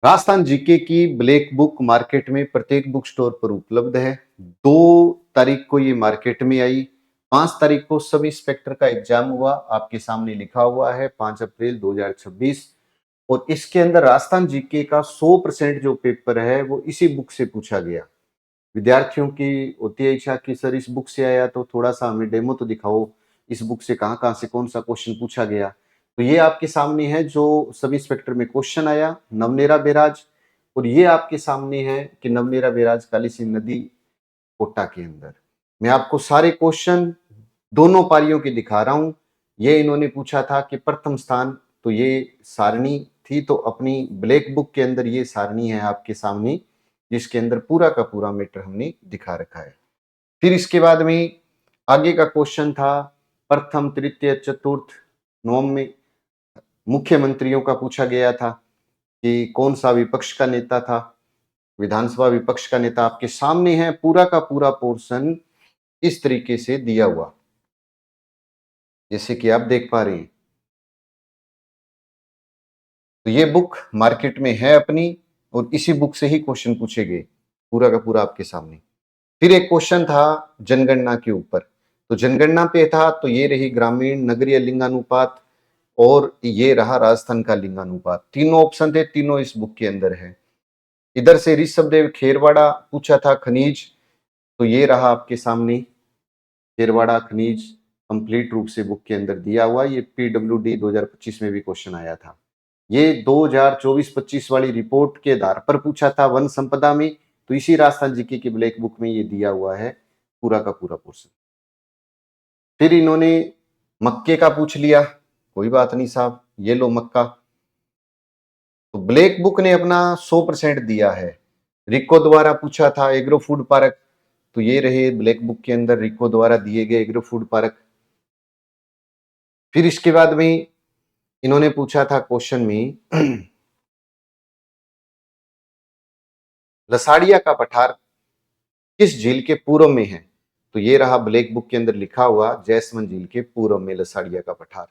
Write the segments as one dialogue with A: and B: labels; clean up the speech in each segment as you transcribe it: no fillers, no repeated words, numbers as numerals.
A: Rajasthan GK की black book market में प्रत्येक बुक स्टोर पर उपलब्ध है। 2 तारीख को ये मार्केट में आई। 5 तारीख को सब इंस्पेक्टर का एग्जाम हुआ। आपके सामने लिखा हुआ है 5 अप्रैल 2026 और इसके अंदर राजस्थान जीके का 100% जो पेपर है वो इसी बुक से पूछा गया। विद्यार्थियों की होती है इच्छा कि सर इस बुक से आया तो थोड़ा सा हमें डेमो तो दिखाओ, इस बुक से कहाँ-कहाँ से कौन सा क्वेश्चन पूछा गया। तो ये आपके सामने है जो सब इंस्पेक्टर में क्वेश्चन आया नवनेरा बैराज और ये आपके सामने है कि नवनेरा बैराज काली सिंह नदी कोटा के अंदर। मैं आपको सारे क्वेश्चन दोनों पारियों के दिखा रहा हूं। ये इन्होंने पूछा था कि प्रथम स्थान, तो ये सारणी थी, तो अपनी ब्लैक बुक के अंदर ये सारणी है आपके सामने जिसके अंदर पूरा का पूरा मैटर हमने दिखा रखा है। फिर इसके बाद में आगे का क्वेश्चन था प्रथम तृतीय चतुर्थ नवम में मुख्यमंत्रियों का पूछा गया था कि कौन सा विपक्ष का नेता था, विधानसभा विपक्ष का नेता। आपके सामने है पूरा का पूरा पोर्शन इस तरीके से दिया हुआ जैसे कि आप देख पा रहे हैं। तो ये बुक मार्केट में है अपनी और इसी बुक से ही क्वेश्चन पूछे गए पूरा का पूरा आपके सामने। फिर एक क्वेश्चन था जनगणना के ऊपर, तो जनगणना पे था तो ये रही ग्रामीण नगरीय लिंगानुपात और ये रहा राजस्थान का लिंगानुपात। तीनों ऑप्शन थे, तीनों इस बुक के अंदर है। इधर से ऋषभदेव खेरवाड़ा पूछा था खनिज, तो ये रहा आपके सामने खेरवाड़ा खनिज कंप्लीट रूप से बुक के अंदर दिया हुआ। ये पीडब्ल्यूडी 2025 में भी क्वेश्चन आया था। ये 2024-25 वाली रिपोर्ट के आधार पर पूछा था वन संपदा में, तो इसी राजस्थान जीके की ब्लैक बुक में ये दिया हुआ है पूरा का पूरा पोर्शन। फिर इन्होंने मक्के का पूछ लिया, कोई बात नहीं साहब, ये लो मक्का। तो ब्लैक बुक ने अपना 100% दिया है। रिको द्वारा पूछा था एग्रो फूड पार्क, तो ये रहे ब्लैक बुक के अंदर रिको द्वारा दिए गए एग्रो फूड पार्क। फिर इसके बाद में इन्होंने पूछा था क्वेश्चन में लसाड़िया का पठार किस झील के पूर्व में है, तो ये रहा ब्लैक बुक के अंदर लिखा हुआ जैसमंद झील के पूर्व में लसाड़िया का पठार।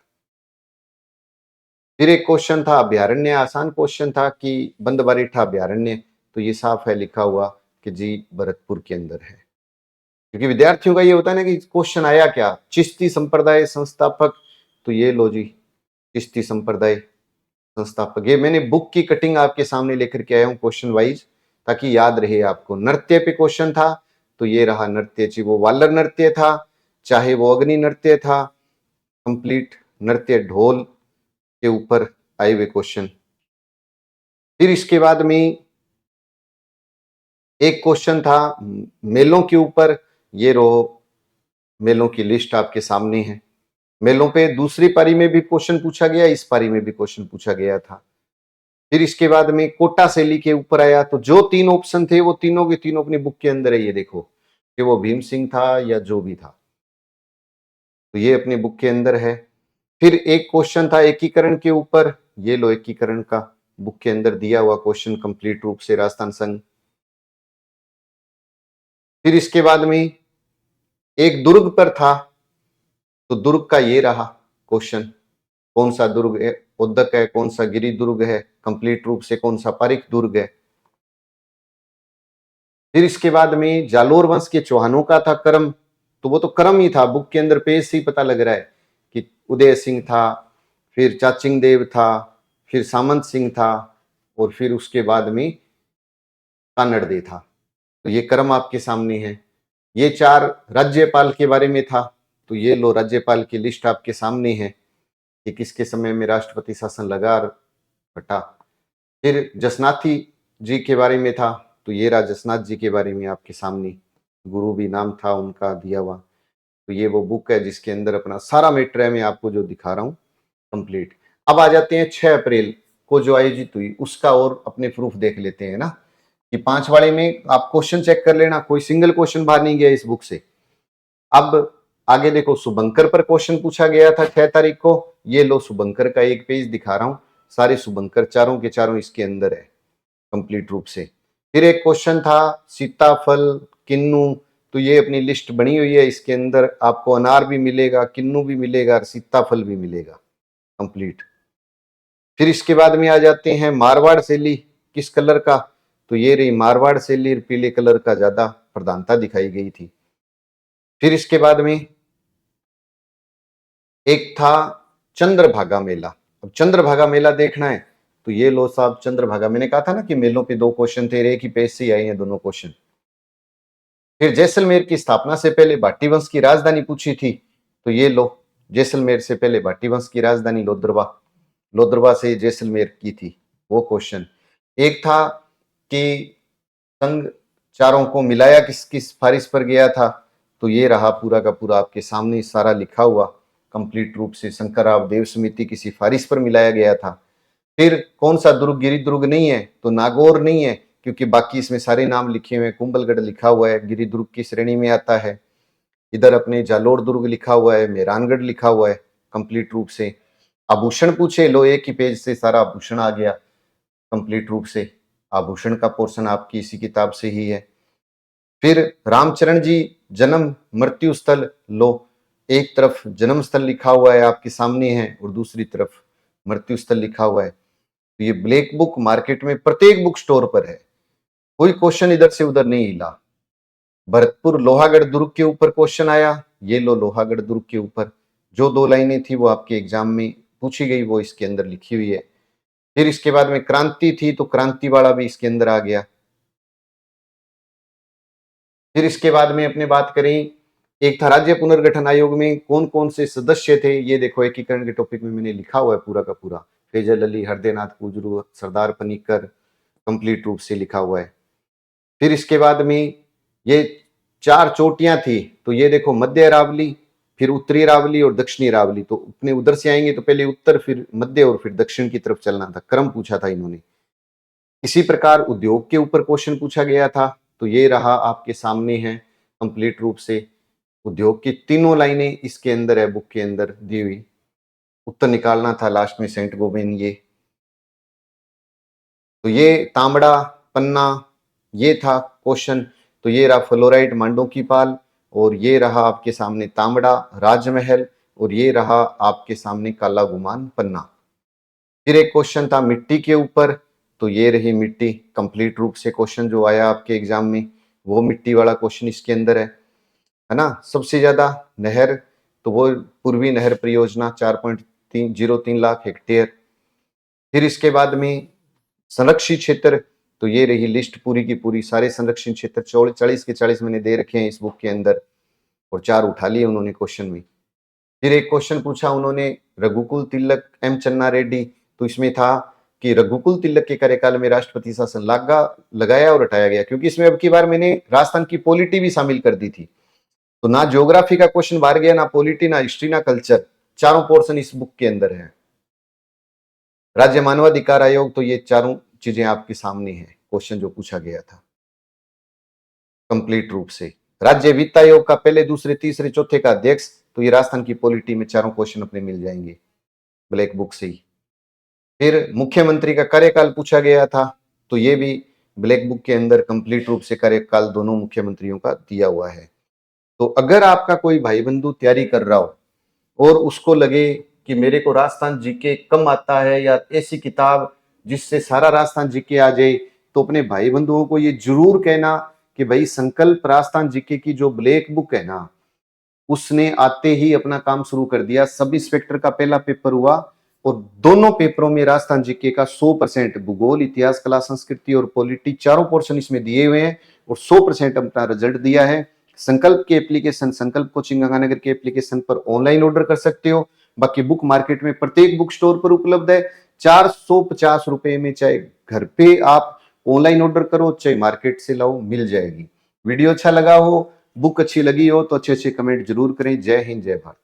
A: फिर एक क्वेश्चन था अभ्यारण्य, आसान क्वेश्चन था कि बंदबारीठा अभ्यारण्य, तो ये साफ है लिखा हुआ कि जी भरतपुर के अंदर है। क्योंकि विद्यार्थियों का ये होता है ना कि क्वेश्चन आया क्या, चिश्ती संप्रदाय संस्थापक, तो ये लो जी चिश्ती संप्रदाय संस्थापक। ये मैंने बुक की कटिंग आपके सामने लेकर के आया हूं क्वेश्चन वाइज ताकि याद रहे आपको। नृत्य पे क्वेश्चन था, तो ये रहा नृत्य जी, वो वालर नृत्य था चाहे वो अग्नि नृत्य था, कंप्लीट नृत्य ढोल के ऊपर आए हुए क्वेश्चन। फिर इसके बाद में एक क्वेश्चन था मेलों के ऊपर, ये रो मेलों की लिस्ट आपके सामने है। मेलों पे दूसरी पारी में भी क्वेश्चन पूछा गया, इस पारी में भी क्वेश्चन पूछा गया था। फिर इसके बाद में कोटा शैली के ऊपर आया, तो जो 3 ऑप्शन थे वो तीनों के तीनों अपनी बुक के अंदर है। ये देखो कि वो भीम सिंह था या जो भी था, तो ये अपनी बुक के अंदर है। फिर एक क्वेश्चन था एकीकरण के ऊपर, ये लो एकीकरण का बुक के अंदर दिया हुआ क्वेश्चन कंप्लीट रूप से राजस्थान संघ। फिर इसके बाद में एक दुर्ग पर था, तो दुर्ग का ये रहा क्वेश्चन, कौन सा दुर्ग है उद्दक है, कौन सा गिरि दुर्ग है कंप्लीट रूप से, कौन सा पारिक दुर्ग है। फिर इसके बाद में जालोर वंश के चौहानों का था कर्म, तो वो तो कर्म ही था, बुक के अंदर पेज से ही पता लग रहा है कि उदय सिंह था, फिर चाचिंग देव था, फिर सामंत सिंह था और फिर उसके बाद में कानड़दे था। तो ये कर्म आपके सामने है। ये 4 राज्यपाल के बारे में था, तो ये लो राज्यपाल की लिस्ट आपके सामने है कि किसके समय में राष्ट्रपति शासन लगा और हटा। फिर जसनाथी जी के बारे में था, तो ये रहा जसनाथ जी के बारे में आपके सामने, गुरु भी नाम था उनका दिया हुआ। तो ये वो बुक है जिसके अंदर अपना सारा मैटर है, मैं आपको जो दिखा रहा हूँ कंप्लीट। अब आ जाते हैं 6 अप्रैल को जो आयोजित हुई उसका और अपने प्रूफ देख लेते हैं ना कि 5 वाले में आप क्वेश्चन चेक कर लेना, कोई सिंगल क्वेश्चन बाहर नहीं गया इस बुक से। अब आगे देखो शुभंकर पर क्वेश्चन पूछा गया था 6 तारीख को, ये लो शुभंकर का एक पेज दिखा रहा हूं, सारे शुभंकर चारों के चारों इसके अंदर है कंप्लीट रूप से। फिर एक क्वेश्चन था सीताफल किन्नू, तो ये अपनी लिस्ट बनी हुई है, इसके अंदर आपको अनार भी मिलेगा, किन्नू भी मिलेगा और सीताफल भी मिलेगा कंप्लीट। फिर इसके बाद में आ जाते हैं मारवाड़ शैली, किस कलर का, तो ये रही मारवाड़ शैली, पीले कलर का ज्यादा प्रधानता दिखाई गई थी। फिर इसके बाद में एक था चंद्रभागा मेला। अब चंद्रभागा मेला देखना है तो ये लो साहब चंद्रभागा, मैंने कहा था ना कि मेलों पे 2 क्वेश्चन थे, एक ही पेज से आए हैं दोनों क्वेश्चन। फिर जैसलमेर की स्थापना से पहले भाटी वंश की राजधानी पूछी थी, तो ये लो जैसलमेर से पहले भाटी वंश की राजधानी लोद्रवा, लोद्रवा से जैसलमेर की थी वो क्वेश्चन। एक था कि संघ चारों को मिलाया किस किस सिफारिश पर गया था, तो ये रहा पूरा का पूरा आपके सामने सारा लिखा हुआ कंप्लीट रूप से, शंकरराव देव समिति की सिफारिश पर मिलाया गया था। फिर कौन सा दुर्ग, गिरिदुर्ग नहीं है तो नागौर नहीं है, क्योंकि बाकी इसमें सारे नाम लिखे हुए हैं। कुंभलगढ़ लिखा हुआ है, गिरिदुर्ग की श्रेणी में आता है। इधर अपने जालोर दुर्ग लिखा हुआ है, मेहरानगढ़ लिखा हुआ है कंप्लीट रूप से। आभूषण पूछे, लो एक ही पेज से सारा आभूषण आ गया कंप्लीट रूप से, आभूषण का पोर्शन आपकी इसी किताब से ही है। फिर रामचरण जी जन्म मृत्यु स्थल, लो एक तरफ जन्म स्थल लिखा हुआ है आपके सामने है और दूसरी तरफ मृत्यु स्थल लिखा हुआ है। तो ये ब्लैक बुक मार्केट में प्रत्येक बुक स्टोर पर है, कोई क्वेश्चन इधर से उधर नहीं हिला। भरतपुर लोहागढ़ दुर्ग के ऊपर क्वेश्चन आया, ये लो लोहागढ़ दुर्ग के ऊपर जो 2 लाइनें थी वो आपके एग्जाम में पूछी गई, वो इसके अंदर लिखी हुई है। फिर इसके बाद में क्रांति थी तो क्रांति वाला भी इसके अंदर आ गया। फिर इसके बाद में अपने बात करें, एक था राज्य पुनर्गठन आयोग में कौन कौन से सदस्य थे, ये देखो एकीकरण के टॉपिक में मैंने लिखा हुआ है पूरा का पूरा, फैजल अली, हरदेनाथ कुजरू, सरदार पनिकर, कंप्लीट रूप से लिखा हुआ है। फिर इसके बाद में ये 4 चोटियां थी, तो ये देखो मध्य अरावली, फिर उत्तरी अरावली और दक्षिणी अरावली। तो अपने उधर से आएंगे तो पहले उत्तर, फिर मध्य और फिर दक्षिण की तरफ चलना था, क्रम पूछा था इन्होंने। इसी प्रकार उद्योग के ऊपर क्वेश्चन पूछा गया था, तो ये रहा आपके सामने है कंप्लीट रूप से, उद्योग की तीनों लाइनें इसके अंदर है, बुक के अंदर दी हुई। उत्तर निकालना था लास्ट में सेंट गोबेन ये। तो ये तांबड़ा पन्ना ये था क्वेश्चन, तो ये रहा फ्लोराइड मांडो की पाल, और ये रहा आपके सामने तांबड़ा राजमहल, और ये रहा आपके सामने काला गुमान पन्ना। फिर एक क्वेश्चन था मिट्टी के ऊपर, तो ये रही मिट्टी कंप्लीट रूप से क्वेश्चन जो आया आपके एग्जाम में, वो मिट्टी वाला क्वेश्चन इसके अंदर है ना। सबसे ज्यादा नहर, तो वो पूर्वी नहर परियोजना 4.03 लाख हेक्टेयर। फिर इसके बाद में संरक्षित क्षेत्र, तो ये रही लिस्ट पूरी की पूरी, सारे संरक्षित क्षेत्र 40 के 40 मैंने दे रखे हैं इस बुक के अंदर, और 4 उठा लिए उन्होंने क्वेश्चन में। फिर एक क्वेश्चन पूछा उन्होंने रघुकुल तिलक एम चन्ना रेड्डी, तो इसमें था कि रघुकुल तिलक के कार्यकाल में राष्ट्रपति शासन लगाया और हटाया गया, क्योंकि इसमें अब की बार मैंने राजस्थान की पॉलिटी भी शामिल कर दी थी। तो ना ज्योग्राफी का क्वेश्चन बाहर गया, ना पॉलिटी, ना हिस्ट्री, ना कल्चर, चारों पोर्शन इस बुक के अंदर है। राज्य मानवाधिकार आयोग, तो ये चारों चीजें आपके सामने हैं, क्वेश्चन जो पूछा गया था कंप्लीट रूप से। राज्य वित्त आयोग का पहले दूसरे तीसरे चौथे का अध्यक्ष, तो ये राजस्थान की पॉलिटी में चारों क्वेश्चन अपने मिल जाएंगे ब्लैक बुक से ही। फिर मुख्यमंत्री का कार्यकाल पूछा गया था, तो ये भी ब्लैक बुक के अंदर कंप्लीट रूप से कार्यकाल दोनों मुख्यमंत्रियों का दिया हुआ है। तो अगर आपका कोई भाई बंधु तैयारी कर रहा हो और उसको लगे कि मेरे को राजस्थान जीके कम आता है या ऐसी किताब जिससे सारा राजस्थान जीके आ जाए, तो अपने भाई बंधुओं को ये जरूर कहना कि भाई संकल्प राजस्थान जीके की जो ब्लैक बुक है ना, उसने आते ही अपना काम शुरू कर दिया। सब इंस्पेक्टर का पहला पेपर हुआ और दोनों पेपरों में राजस्थान जीके का 100%, भूगोल, इतिहास, कला, संस्कृति और पॉलिटी चारों पोर्शन इसमें दिए हुए हैं और 100% अपना रिजल्ट दिया है। संकल्प के एप्लीकेशन, संकल्प कोचिंग गंगानगर के एप्लीकेशन पर ऑनलाइन ऑर्डर कर सकते हो। बाकी बुक मार्केट में प्रत्येक बुक स्टोर पर उपलब्ध है। 450 रुपए में, चाहे घर पे आप ऑनलाइन ऑर्डर करो चाहे मार्केट से लाओ, मिल जाएगी। वीडियो अच्छा लगा हो, बुक अच्छी लगी हो तो अच्छे अच्छे कमेंट जरूर करें। जय हिंद, जय भारत।